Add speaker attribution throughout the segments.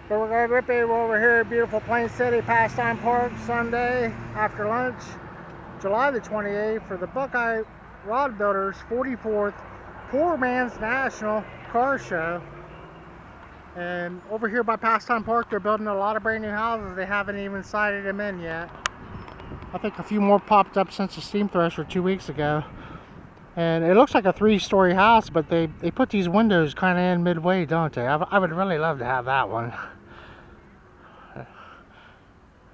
Speaker 1: But we're going to rip it over here at beautiful Plain City Pastime Park Sunday after lunch, July the 28th, for the Buckeye Rod Builders 44th Poor Man's National Car Show. And over here by Pastime Park, they're building a lot of brand new houses. They haven't even sided them in yet. I think a few more popped up since the steam thresher 2 weeks ago. And it looks like a 3-story house, but they put these windows kind of in midway, don't they? I would really love to have that one.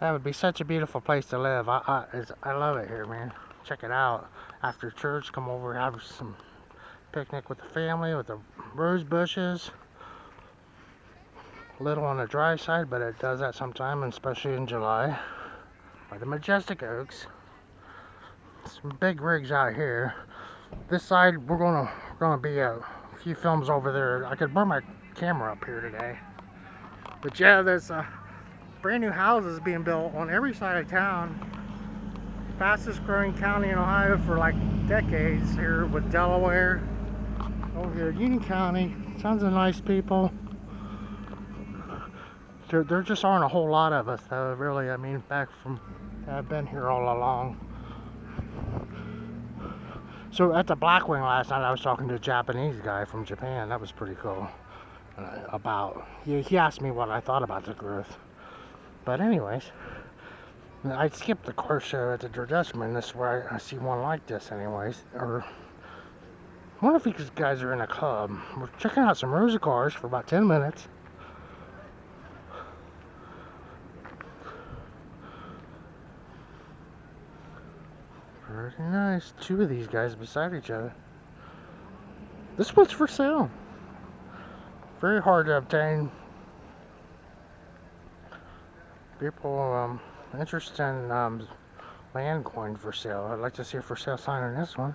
Speaker 1: That would be such a beautiful place to live. I love it here, man. Check it out. After church, come over, have some picnic with the family, with the rose bushes. A little on the dry side, but it does that sometime, especially in July. By the majestic oaks. Some big rigs out here. This side, we're gonna be a few films over there. I could bring my camera up here today. But yeah, there's brand new houses being built on every side of town. Fastest growing county in Ohio for like decades here with Delaware. Over here, Union County, tons of nice people. There just aren't a whole lot of us though, really. I mean, back from, I've been here all along. So at the Blackwing last night, I was talking to a Japanese guy from Japan. That was pretty cool. He asked me what I thought about the growth. But anyways, I skipped the car show at the Dresserman. This is where I see one like this anyways. Or I wonder if these guys are in a club. We're checking out some Rosa cars for about 10 minutes. Pretty nice. 2 of these guys beside each other. This one's for sale. Very hard to obtain. People interested in land coin for sale. I'd like to see a for sale sign on this one.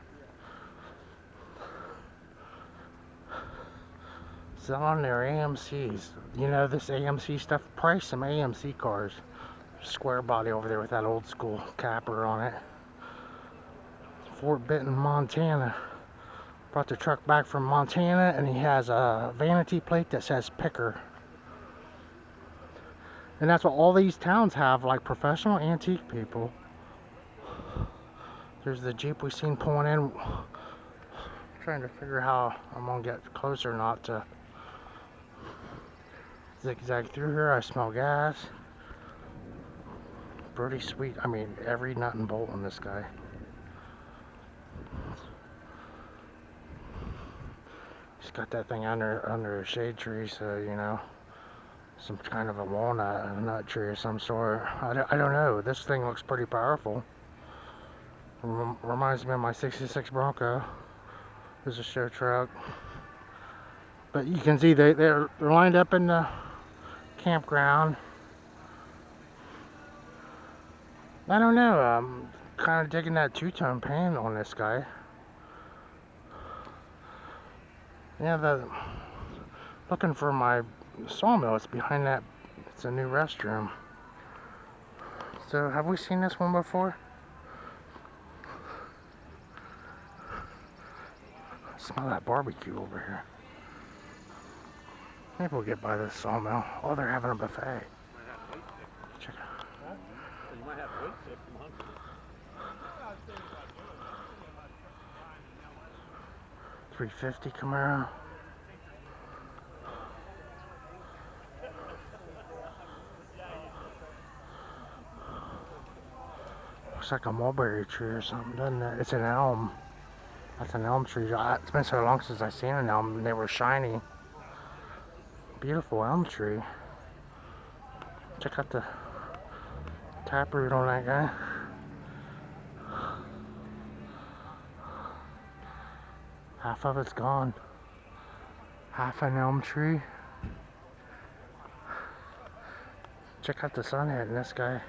Speaker 1: Selling their AMCs. You know, this AMC stuff, price some AMC cars. Square body over there with that old school capper on it. Fort Benton, Montana. Brought the truck back from Montana, and he has a vanity plate that says Picker. And that's what all these towns have, like professional antique people. There's the Jeep we seen pulling in. Trying to figure how I'm gonna get closer not to zigzag through here. I smell gas. Pretty sweet. I mean, every nut and bolt on this guy. He's got that thing under a shade tree, so you know, some kind of a walnut, a nut tree of some sort. I don't know. This thing looks pretty powerful. Reminds me of my '66 Bronco. There's a show truck. But you can see they're lined up in the campground. I don't know. I'm kind of digging that two-tone paint on this guy. Yeah, looking for my sawmill. It's behind that. It's a new restroom. So, have we seen this one before? I smell that barbecue over here. Maybe we'll get by this sawmill. Oh, they're having a buffet. Check it out.
Speaker 2: Huh? You might have weight shift from hungry.
Speaker 1: 350 Camaro. Looks like a mulberry tree or something, doesn't it? It's an elm. That's an elm tree. It's been so long since I've seen an elm, and they were shiny. Beautiful elm tree. Check out the taproot on that guy. Half of it's gone. Half an elm tree. Check out the sunhead in this guy.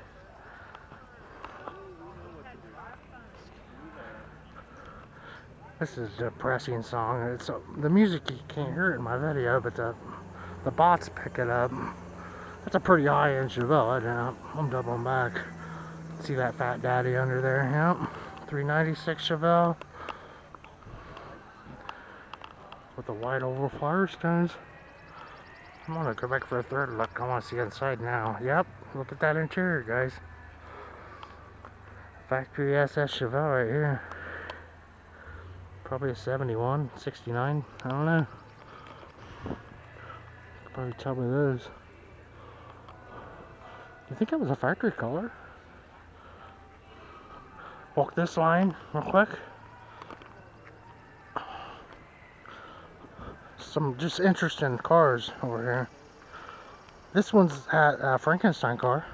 Speaker 1: This is a depressing song. It's the music, you can't hear it in my video, but the bots pick it up. That's a pretty high-end Chevelle. I'm doubling back. See that fat daddy under there? Yep. 396 Chevelle with the white oval Firestones. I'm gonna go back for a third look. I want to see inside now. Yep, look at that interior, guys. Factory SS Chevelle right here. Probably a 71, 69, I don't know. Could probably tell me those. You think it was a factory color? Walk this line real quick. Some just interesting cars over here. This one's at a Frankenstein car.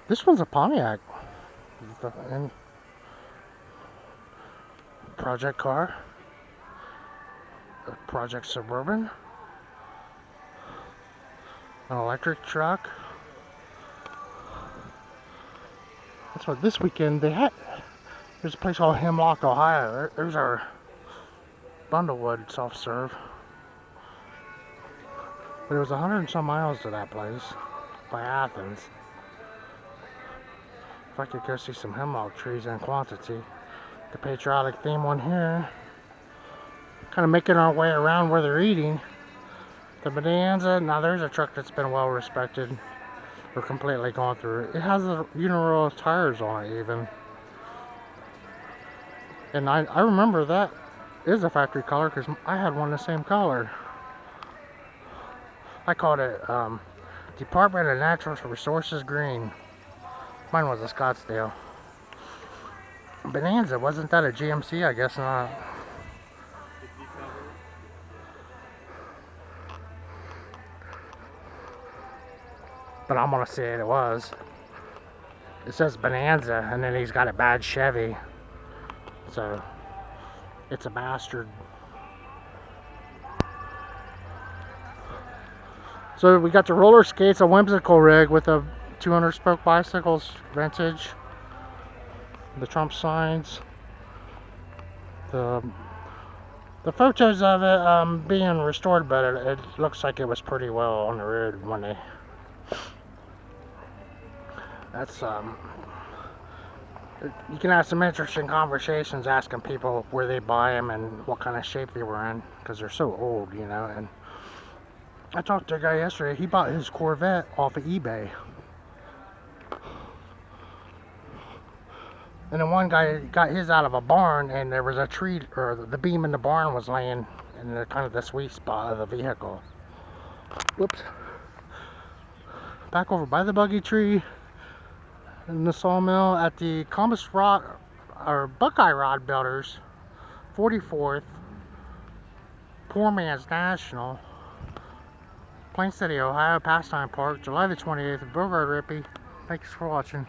Speaker 1: This one's a Pontiac. And project car. A Project Suburban. An electric truck. That's what this weekend they had. There's a place called Hemlock, Ohio. There's our Bundlewood self-serve. But it was 100 and some miles to that place by Athens. If I could go see some hemlock trees in quantity. The patriotic theme one here. Kind of making our way around where they're eating. The Bonanza, now there's a truck that's been well respected. We're completely gone through it. It has the Uniroyal tires on it even. And I remember that is a factory color because I had one the same color. I called it Department of Natural Resources Green. Mine was a Scottsdale. Bonanza, wasn't that a GMC? I guess not. But I'm gonna say it was. It says Bonanza, and then he's got a bad Chevy. So, it's a bastard. So we got the roller skates, a whimsical rig with a 200 spoke bicycles, vintage. The Trump signs. The photos of it being restored, but it looks like it was pretty well on the road when they. That's you can have some interesting conversations asking people where they buy them and what kind of shape they were in, because they're so old, you know. And I talked to a guy yesterday. He bought his Corvette off of eBay. And then one guy got his out of a barn, and there was a tree, or the beam in the barn was laying in the kind of the sweet spot of the vehicle. Whoops. Back over by the buggy tree in the sawmill at the Columbus Rod, or Buckeye Rod Builders, 44th, Poor Man's National, Plain City, Ohio, Pastime Park, July the 28th, Bogart Rippey. Thanks for watching.